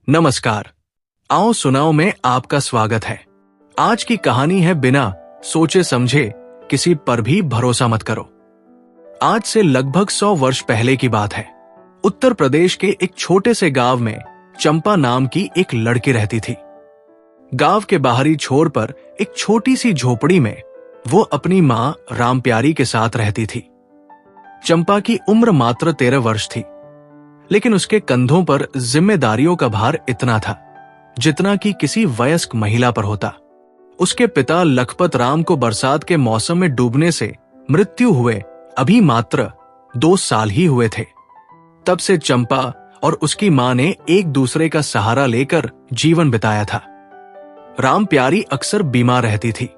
नमस्कार। आओ सुनाओ में आपका स्वागत है। आज की कहानी है बिना सोचे समझे किसी पर भी भरोसा मत करो। आज से लगभग 100 वर्ष पहले की बात है। उत्तर प्रदेश के एक छोटे से गांव में चंपा नाम की एक लड़की रहती थी। गांव के बाहरी छोर पर एक छोटी सी झोपड़ी में वो अपनी मां रामप्यारी के साथ रहती थी। चंपा की उम्र मात्र 13 वर्ष थी, लेकिन उसके कंधों पर जिम्मेदारियों का भार इतना था जितना कि किसी वयस्क महिला पर होता। उसके पिता लखपत राम को बरसात के मौसम में डूबने से मृत्यु हुए अभी मात्र 2 साल ही हुए थे। तब से चंपा और उसकी मां ने एक दूसरे का सहारा लेकर जीवन बिताया था। रामप्यारी अक्सर बीमार रहती थी।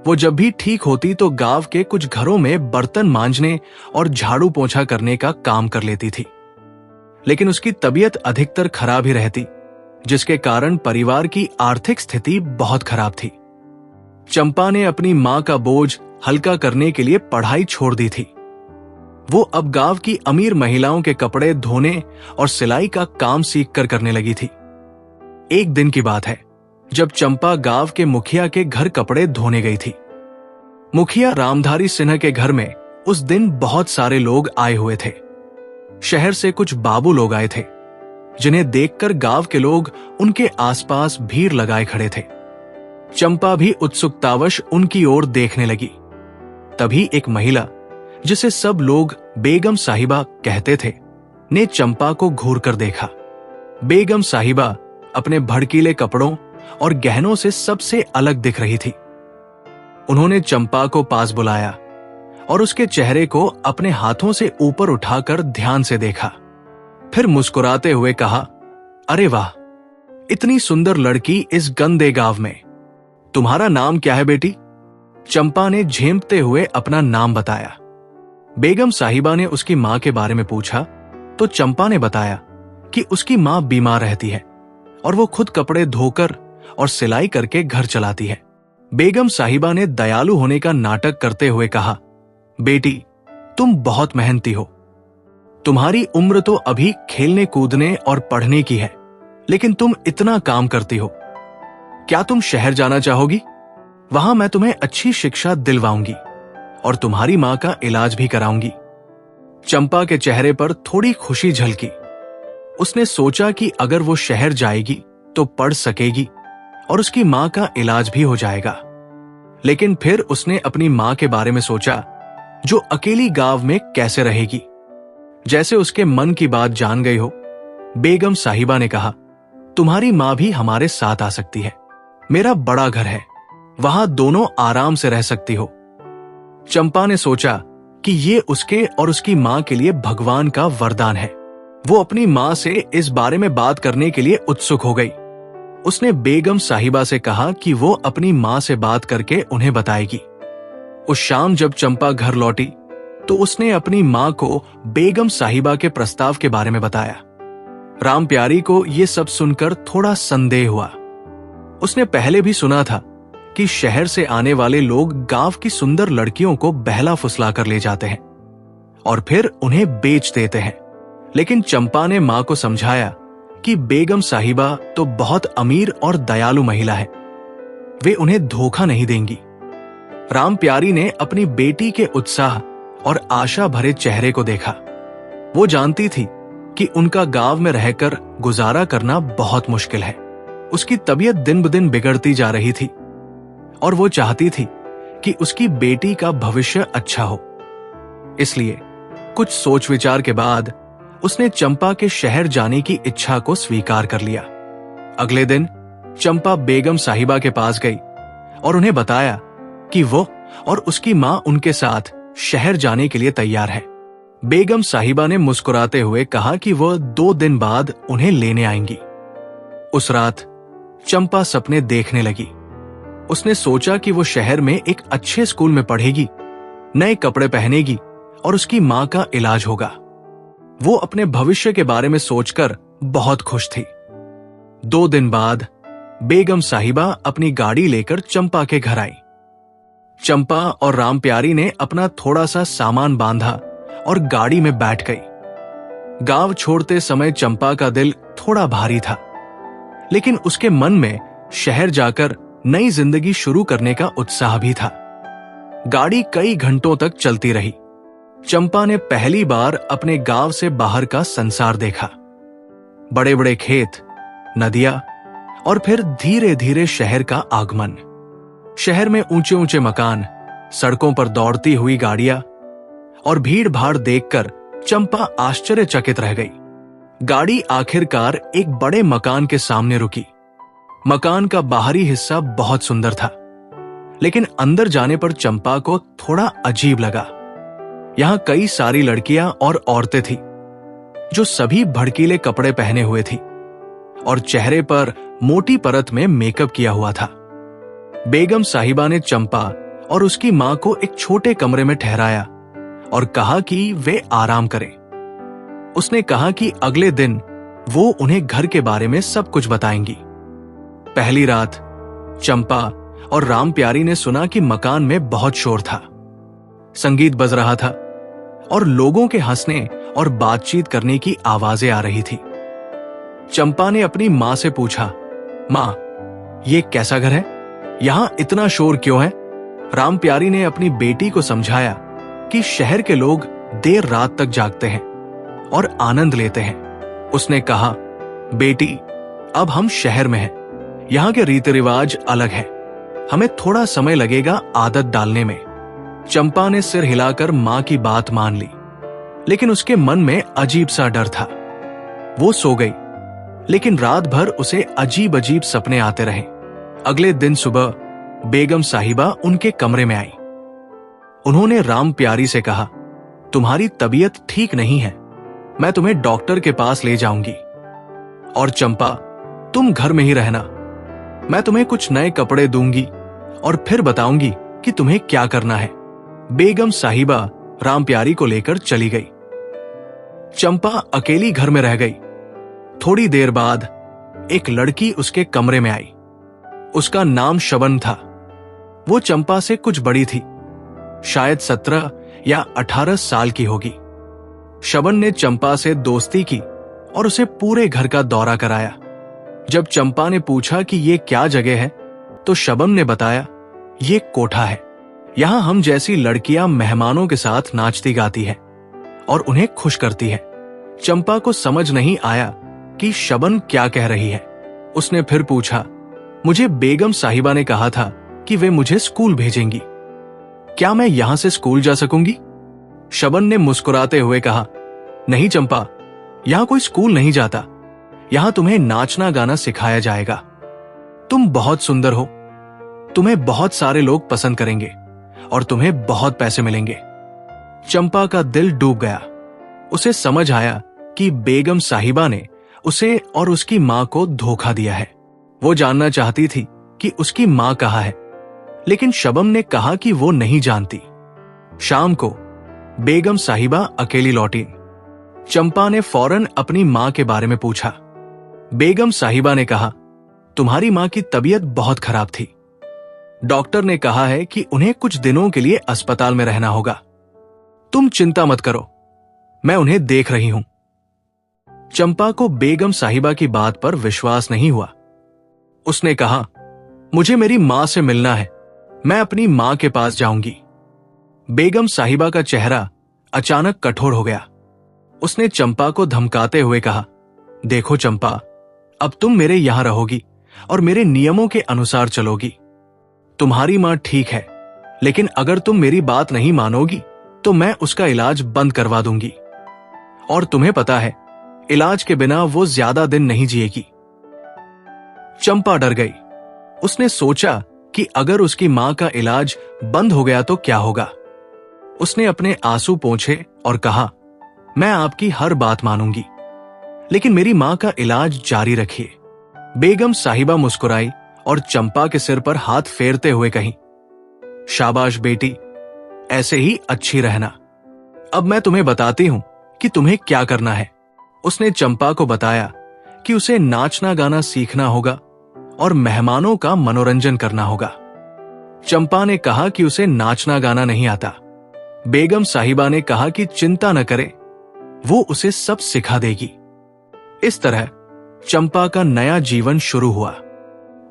वो जब भी ठीक होती तो गांव के कुछ घरों में बर्तन मांजने और झाड़ू पोंछा करने का काम कर लेती थी, लेकिन उसकी तबीयत अधिकतर खराब ही रहती, जिसके कारण परिवार की आर्थिक स्थिति बहुत खराब थी। चंपा ने अपनी मां का बोझ हल्का करने के लिए पढ़ाई छोड़ दी थी। वो अब गांव की अमीर महिलाओं के कपड़े धोने और सिलाई का काम सीखकर करने लगी थी। एक दिन की बात है जब चंपा गांव के मुखिया के घर कपड़े धोने गई थी। मुखिया रामधारी सिन्हा के घर में उस दिन बहुत सारे लोग आए हुए थे। शहर से कुछ बाबू लोग आए थे, जिन्हें देखकर गांव के लोग उनके आसपास भीड़ लगाए खड़े थे। चंपा भी उत्सुकतावश उनकी ओर देखने लगी। तभी एक महिला, जिसे सब लोग बेगम साहिबा कहते थे, ने चंपा को घूर कर देखा। बेगम साहिबा अपने भड़कीले कपड़ों और गहनों से सबसे अलग दिख रही थी। उन्होंने चंपा को पास बुलाया और उसके चेहरे को अपने हाथों से ऊपर उठाकर ध्यान से देखा। फिर मुस्कुराते हुए कहा, अरे वाह, इतनी सुंदर लड़की इस गंदे गांव में। तुम्हारा नाम क्या है बेटी? चंपा ने झेंपते हुए अपना नाम बताया। बेगम साहिबा ने उसकी मां के बारे में पूछा तो चंपा ने बताया कि उसकी मां बीमार रहती है और वो खुद कपड़े धोकर और सिलाई करके घर चलाती है। बेगम साहिबा ने दयालु होने का नाटक करते हुए कहा, बेटी, तुम बहुत मेहनती हो। तुम्हारी उम्र तो अभी खेलने कूदने और पढ़ने की है, लेकिन तुम इतना काम करती हो। क्या तुम शहर जाना चाहोगी? वहां मैं तुम्हें अच्छी शिक्षा दिलवाऊंगी और तुम्हारी मां का इलाज भी कराऊंगी। चंपा के चेहरे पर थोड़ी खुशी झलकी। उसने सोचा कि अगर वो शहर जाएगी तो पढ़ सकेगी और उसकी मां का इलाज भी हो जाएगा। लेकिन फिर उसने अपनी मां के बारे में सोचा, जो अकेली गांव में कैसे रहेगी। जैसे उसके मन की बात जान गई हो, बेगम साहिबा ने कहा, तुम्हारी मां भी हमारे साथ आ सकती है। मेरा बड़ा घर है, वहां दोनों आराम से रह सकती हो। चंपा ने सोचा कि ये उसके और उसकी मां के लिए भगवान का वरदान है। वो अपनी मां से इस बारे में बात करने के लिए उत्सुक हो गई। उसने बेगम साहिबा से कहा कि वो अपनी मां से बात करके उन्हें बताएगी। उस शाम जब चंपा घर लौटी तो उसने अपनी मां को बेगम साहिबा के प्रस्ताव के बारे में बताया। रामप्यारी को यह सब सुनकर थोड़ा संदेह हुआ। उसने पहले भी सुना था कि शहर से आने वाले लोग गांव की सुंदर लड़कियों को बहला फुसला कर ले जाते हैं और फिर उन्हें बेच देते हैं। लेकिन चंपा ने मां को समझाया कि बेगम साहिबा तो बहुत अमीर और दयालु महिला है, वे उन्हें धोखा नहीं देंगी। रामप्यारी ने अपनी बेटी के उत्साह और आशा भरे चेहरे को देखा। वो जानती थी कि उनका गांव में रहकर गुजारा करना बहुत मुश्किल है। उसकी तबीयत दिन ब दिन बिगड़ती जा रही थी और वो चाहती थी कि उसकी बेटी का भविष्य अच्छा हो। इसलिए कुछ सोच विचार के बाद उसने चंपा के शहर जाने की इच्छा को स्वीकार कर लिया। अगले दिन चंपा बेगम साहिबा के पास गई और उन्हें बताया कि वो और उसकी मां उनके साथ शहर जाने के लिए तैयार है। बेगम साहिबा ने मुस्कुराते हुए कहा कि वह 2 दिन बाद उन्हें लेने आएंगी। उस रात चंपा सपने देखने लगी। उसने सोचा कि वो शहर में एक अच्छे स्कूल में पढ़ेगी, नए कपड़े पहनेगी और उसकी मां का इलाज होगा। वो अपने भविष्य के बारे में सोचकर बहुत खुश थी। 2 दिन बाद बेगम साहिबा अपनी गाड़ी लेकर चंपा के घर आई। चंपा और रामप्यारी ने अपना थोड़ा सा सामान बांधा और गाड़ी में बैठ गई। गांव छोड़ते समय चंपा का दिल थोड़ा भारी था, लेकिन उसके मन में शहर जाकर नई जिंदगी शुरू करने का उत्साह भी था। गाड़ी कई घंटों तक चलती रही। चंपा ने पहली बार अपने गांव से बाहर का संसार देखा। बड़े बड़े खेत, नदियां और फिर धीरे धीरे शहर का आगमन। शहर में ऊंचे ऊंचे मकान, सड़कों पर दौड़ती हुई गाड़ियां और भीड़ भाड़ देखकर चंपा आश्चर्यचकित रह गई। गाड़ी आखिरकार एक बड़े मकान के सामने रुकी। मकान का बाहरी हिस्सा बहुत सुंदर था, लेकिन अंदर जाने पर चंपा को थोड़ा अजीब लगा। यहां कई सारी लड़कियां और औरतें थी, जो सभी भड़कीले कपड़े पहने हुए थी और चेहरे पर मोटी परत में मेकअप किया हुआ था। बेगम साहिबा ने चंपा और उसकी मां को एक छोटे कमरे में ठहराया और कहा कि वे आराम करें। उसने कहा कि अगले दिन वो उन्हें घर के बारे में सब कुछ बताएंगी। पहली रात चंपा और राम प्यारी ने सुना कि मकान में बहुत शोर था। संगीत बज रहा था और लोगों के हंसने और बातचीत करने की आवाजें आ रही थी। चंपा ने अपनी मां से पूछा, मां, ये कैसा घर है? यहां इतना शोर क्यों है? राम प्यारी ने अपनी बेटी को समझाया कि शहर के लोग देर रात तक जागते हैं और आनंद लेते हैं। उसने कहा, बेटी, अब हम शहर में हैं। यहाँ के रीति रिवाज अलग हैं। हमें थोड़ा समय लगेगा आदत डालने में। चंपा ने सिर हिलाकर मां की बात मान ली, लेकिन उसके मन में अजीब सा डर था। वो सो गई, लेकिन रात भर उसे अजीब अजीब सपने आते रहे। अगले दिन सुबह बेगम साहिबा उनके कमरे में आई। उन्होंने राम प्यारी से कहा, तुम्हारी तबीयत ठीक नहीं है, मैं तुम्हें डॉक्टर के पास ले जाऊंगी। और चंपा, तुम घर में ही रहना। मैं तुम्हें कुछ नए कपड़े दूंगी और फिर बताऊंगी कि तुम्हें क्या करना है। बेगम साहिबा राम प्यारी को लेकर चली गई। चंपा अकेली घर में रह गई। थोड़ी देर बाद एक लड़की उसके कमरे में आई। उसका नाम शबन था। वो चंपा से कुछ बड़ी थी, शायद 17 या 18 साल की होगी। शबन ने चंपा से दोस्ती की और उसे पूरे घर का दौरा कराया। जब चंपा ने पूछा कि ये क्या जगह है, तो शबन ने बताया, ये कोठा है। यहां हम जैसी लड़कियां मेहमानों के साथ नाचती गाती हैं और उन्हें खुश करती है। चंपा को समझ नहीं आया कि शबन क्या कह रही है। उसने फिर पूछा, मुझे बेगम साहिबा ने कहा था कि वे मुझे स्कूल भेजेंगी। क्या मैं यहां से स्कूल जा सकूंगी? शबन ने मुस्कुराते हुए कहा, नहीं चंपा, यहां कोई स्कूल नहीं जाता। यहां तुम्हें नाचना गाना सिखाया जाएगा। तुम बहुत सुंदर हो, तुम्हें बहुत सारे लोग पसंद करेंगे और तुम्हें बहुत पैसे मिलेंगे। चंपा का दिल डूब गया। उसे समझ आया कि बेगम साहिबा ने उसे और उसकी मां को धोखा दिया है। वो जानना चाहती थी कि उसकी मां कहाँ है, लेकिन शबम ने कहा कि वो नहीं जानती। शाम को बेगम साहिबा अकेली लौटी। चंपा ने फौरन अपनी मां के बारे में पूछा। बेगम साहिबा ने कहा, तुम्हारी मां की तबीयत बहुत खराब थी। डॉक्टर ने कहा है कि उन्हें कुछ दिनों के लिए अस्पताल में रहना होगा। तुम चिंता मत करो, मैं उन्हें देख रही हूं। चंपा को बेगम साहिबा की बात पर विश्वास नहीं हुआ। उसने कहा, मुझे मेरी मां से मिलना है, मैं अपनी मां के पास जाऊंगी। बेगम साहिबा का चेहरा अचानक कठोर हो गया। उसने चंपा को धमकाते हुए कहा, देखो चंपा, अब तुम मेरे यहां रहोगी और मेरे नियमों के अनुसार चलोगी। तुम्हारी मां ठीक है, लेकिन अगर तुम मेरी बात नहीं मानोगी तो मैं उसका इलाज बंद करवा दूंगी। और तुम्हें पता है, इलाज के बिना वो ज्यादा दिन नहीं जिएगी। चंपा डर गई। उसने सोचा कि अगर उसकी मां का इलाज बंद हो गया तो क्या होगा। उसने अपने आंसू पोंछे और कहा, मैं आपकी हर बात मानूंगी, लेकिन मेरी मां का इलाज जारी रखिए। बेगम साहिबा मुस्कुराई और चंपा के सिर पर हाथ फेरते हुए कही, शाबाश बेटी, ऐसे ही अच्छी रहना। अब मैं तुम्हें बताती हूं कि तुम्हें क्या करना है। उसने चंपा को बताया कि उसे नाचना गाना सीखना होगा और मेहमानों का मनोरंजन करना होगा। चंपा ने कहा कि उसे नाचना गाना नहीं आता। बेगम साहिबा ने कहा कि चिंता न करे, वो उसे सब सिखा देगी। इस तरह चंपा का नया जीवन शुरू हुआ।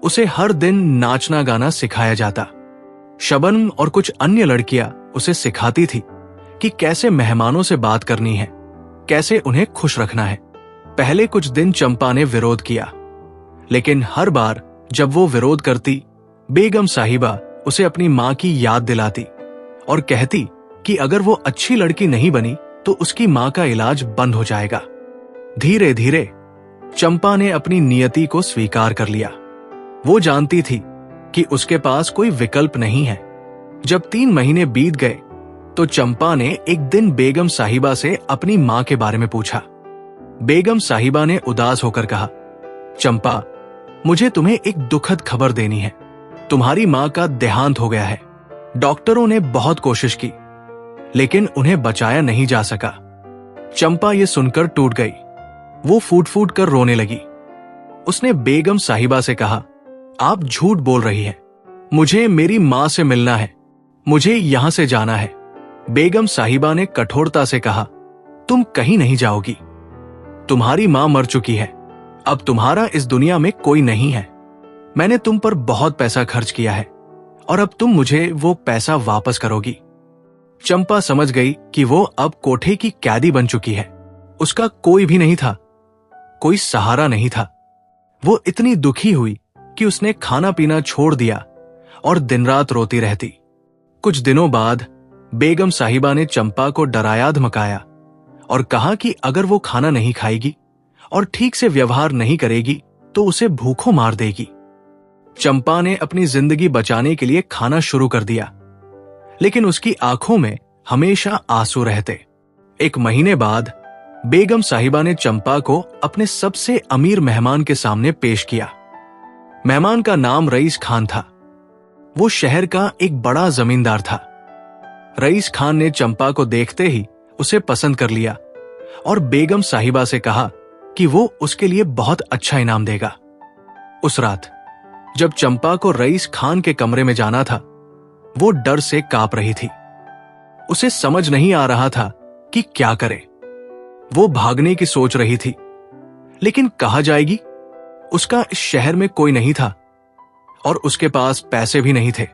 उसे हर दिन नाचना गाना सिखाया जाता। शबनम और कुछ अन्य लड़कियां उसे सिखाती थी कि कैसे मेहमानों से बात करनी है, कैसे उन्हें खुश रखना है। पहले कुछ दिन चंपा ने विरोध किया, लेकिन हर बार जब वो विरोध करती, बेगम साहिबा उसे अपनी मां की याद दिलाती और कहती कि अगर वो अच्छी लड़की नहीं बनी तो उसकी मां का इलाज बंद हो जाएगा। धीरे धीरे चंपा ने अपनी नियति को स्वीकार कर लिया। वो जानती थी कि उसके पास कोई विकल्प नहीं है। जब 3 महीने बीत गए तो चंपा ने एक दिन बेगम साहिबा से अपनी मां के बारे में पूछा। बेगम साहिबा ने उदास होकर कहा, चंपा, मुझे तुम्हें एक दुखद खबर देनी है। तुम्हारी मां का देहांत हो गया है। डॉक्टरों ने बहुत कोशिश की, लेकिन उन्हें बचाया नहीं जा सका। चंपा ये सुनकर टूट गई। वो फूट फूट कर रोने लगी। उसने बेगम साहिबा से कहा, आप झूठ बोल रही हैं। मुझे मेरी मां से मिलना है। मुझे यहां से जाना है। बेगम साहिबा ने कठोरता से कहा, तुम कहीं नहीं जाओगी। तुम्हारी मां मर चुकी है। अब तुम्हारा इस दुनिया में कोई नहीं है। मैंने तुम पर बहुत पैसा खर्च किया है और अब तुम मुझे वो पैसा वापस करोगी। चंपा समझ गई कि वो अब कोठे की कैदी बन चुकी है। उसका कोई भी नहीं था, कोई सहारा नहीं था। वो इतनी दुखी हुई कि उसने खाना पीना छोड़ दिया और दिन रात रोती रहती। कुछ दिनों बाद बेगम साहिबा ने चंपा को डराया धमकाया और कहा कि अगर वो खाना नहीं खाएगी और ठीक से व्यवहार नहीं करेगी तो उसे भूखों मार देगी। चंपा ने अपनी जिंदगी बचाने के लिए खाना शुरू कर दिया, लेकिन उसकी आंखों में हमेशा आंसू रहते। 1 महीने बाद बेगम साहिबा ने चंपा को अपने सबसे अमीर मेहमान के सामने पेश किया। मेहमान का नाम रईस खान था। वो शहर का एक बड़ा जमींदार था। रईस खान ने चंपा को देखते ही उसे पसंद कर लिया और बेगम साहिबा से कहा कि वो उसके लिए बहुत अच्छा इनाम देगा। उस रात जब चंपा को रईस खान के कमरे में जाना था, वो डर से कांप रही थी। उसे समझ नहीं आ रहा था कि क्या करे। वो भागने की सोच रही थी, लेकिन कहां जाएगी? उसका इस शहर में कोई नहीं था और उसके पास पैसे भी नहीं थे।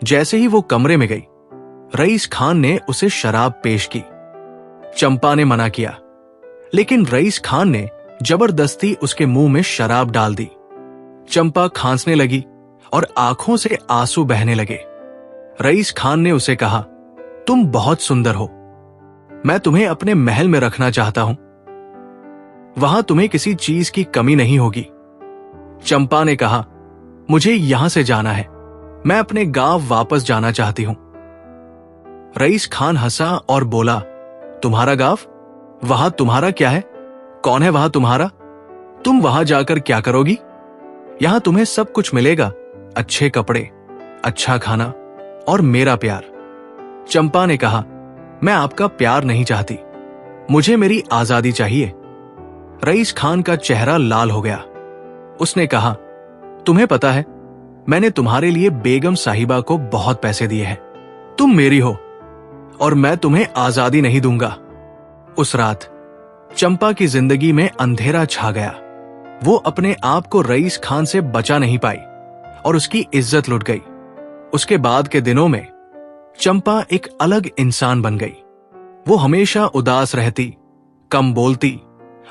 जैसे ही वो कमरे में गई, रईस खान ने उसे शराब पेश की। चंपा ने मना किया, लेकिन रईस खान ने जबरदस्ती उसके मुंह में शराब डाल दी। चंपा खांसने लगी और आंखों से आंसू बहने लगे। रईस खान ने उसे कहा, तुम बहुत सुंदर हो। मैं तुम्हें अपने महल में रखना चाहता हूं। वहां तुम्हें किसी चीज की कमी नहीं होगी। चंपा ने कहा, मुझे यहां से जाना है। मैं अपने गांव वापस जाना चाहती हूं। रईस खान हंसा और बोला, तुम्हारा गांव? वहां तुम्हारा क्या है? कौन है वहां तुम्हारा? तुम वहां जाकर क्या करोगी? यहां तुम्हें सब कुछ मिलेगा, अच्छे कपड़े, अच्छा खाना और मेरा प्यार। चंपा ने कहा, मैं आपका प्यार नहीं चाहती। मुझे मेरी आजादी चाहिए। रईस खान का चेहरा लाल हो गया। उसने कहा, तुम्हें पता है, मैंने तुम्हारे लिए बेगम साहिबा को बहुत पैसे दिए हैं। तुम मेरी हो और मैं तुम्हें आजादी नहीं दूंगा। उस रात चंपा की जिंदगी में अंधेरा छा गया। वो अपने आप को रईस खान से बचा नहीं पाई और उसकी इज्जत लुट गई। उसके बाद के दिनों में चंपा एक अलग इंसान बन गई। वो हमेशा उदास रहती, कम बोलती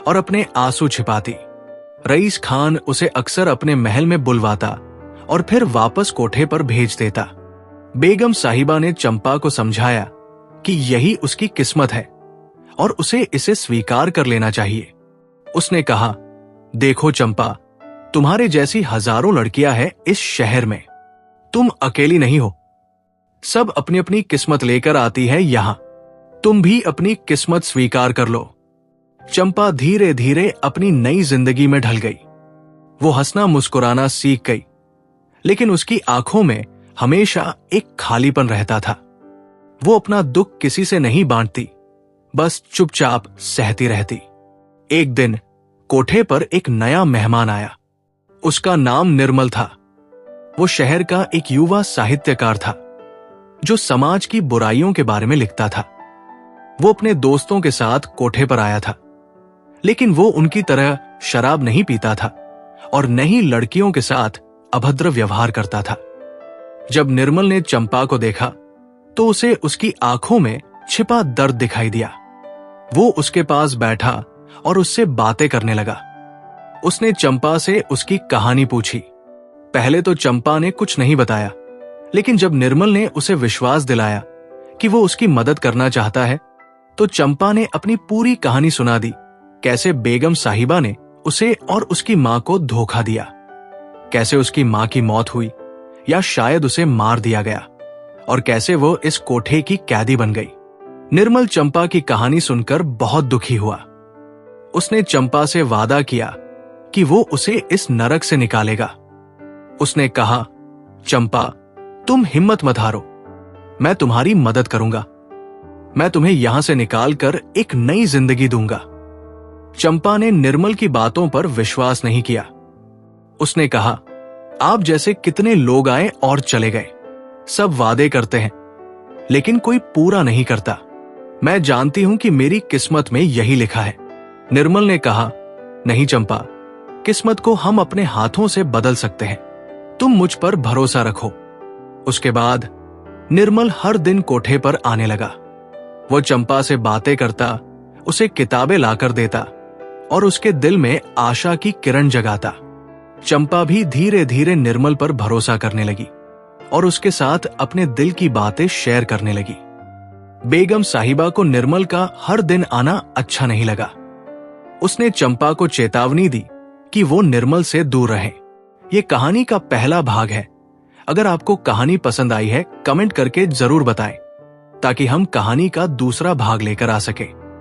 और अपने आंसू छिपाती। रईस खान उसे अक्सर अपने महल में बुलवाता और फिर वापस कोठे पर भेज देता। बेगम साहिबा ने चंपा को समझाया कि यही उसकी किस्मत है और उसे इसे स्वीकार कर लेना चाहिए। उसने कहा, देखो चंपा, तुम्हारे जैसी हजारों लड़कियां हैं इस शहर में। तुम अकेली नहीं हो। सब अपनी अपनी किस्मत लेकर आती है यहां। तुम भी अपनी किस्मत स्वीकार कर लो। चंपा धीरे धीरे अपनी नई जिंदगी में ढल गई। वो हंसना मुस्कुराना सीख गई, लेकिन उसकी आंखों में हमेशा एक खालीपन रहता था। वो अपना दुख किसी से नहीं बांटती, बस चुपचाप सहती रहती। एक दिन कोठे पर एक नया मेहमान आया। उसका नाम निर्मल था। वो शहर का एक युवा साहित्यकार था जो समाज की बुराइयों के बारे में लिखता था। वो अपने दोस्तों के साथ कोठे पर आया था, लेकिन वो उनकी तरह शराब नहीं पीता था और न ही लड़कियों के साथ अभद्र व्यवहार करता था। जब निर्मल ने चंपा को देखा तो उसे उसकी आंखों में छिपा दर्द दिखाई दिया। वो उसके पास बैठा और उससे बातें करने लगा। उसने चंपा से उसकी कहानी पूछी। पहले तो चंपा ने कुछ नहीं बताया, लेकिन जब निर्मल ने उसे विश्वास दिलाया कि वो उसकी मदद करना चाहता है, तो चंपा ने अपनी पूरी कहानी सुना दी। कैसे बेगम साहिबा ने उसे और उसकी मां को धोखा दिया, कैसे उसकी मां की मौत हुई या शायद उसे मार दिया गया, और कैसे वो इस कोठे की कैदी बन गई। निर्मल चंपा की कहानी सुनकर बहुत दुखी हुआ। उसने चंपा से वादा किया कि वो उसे इस नरक से निकालेगा। उसने कहा, चंपा, तुम हिम्मत मत हारो, मैं तुम्हारी मदद करूंगा। मैं तुम्हें यहां से निकालकर एक नई जिंदगी दूंगा। चंपा ने निर्मल की बातों पर विश्वास नहीं किया। उसने कहा, आप जैसे कितने लोग आए और चले गए, सब वादे करते हैं लेकिन कोई पूरा नहीं करता। मैं जानती हूं कि मेरी किस्मत में यही लिखा है। निर्मल ने कहा, नहीं चंपा, किस्मत को हम अपने हाथों से बदल सकते हैं, तुम मुझ पर भरोसा रखो। उसके बाद निर्मल हर दिन कोठे पर आने लगा। वो चंपा से बातें करता, उसे किताबें लाकर देता और उसके दिल में आशा की किरण जगाता। चंपा भी धीरे धीरे निर्मल पर भरोसा करने लगी और उसके साथ अपने दिल की बातें शेयर करने लगी। बेगम साहिबा को निर्मल का हर दिन आना अच्छा नहीं लगा। उसने चंपा को चेतावनी दी कि वो निर्मल से दूर रहे। ये कहानी का पहला भाग है। अगर आपको कहानी पसंद आई है, कमेंट करके जरूर बताएं ताकि हम कहानी का दूसरा भाग लेकर आ सकें।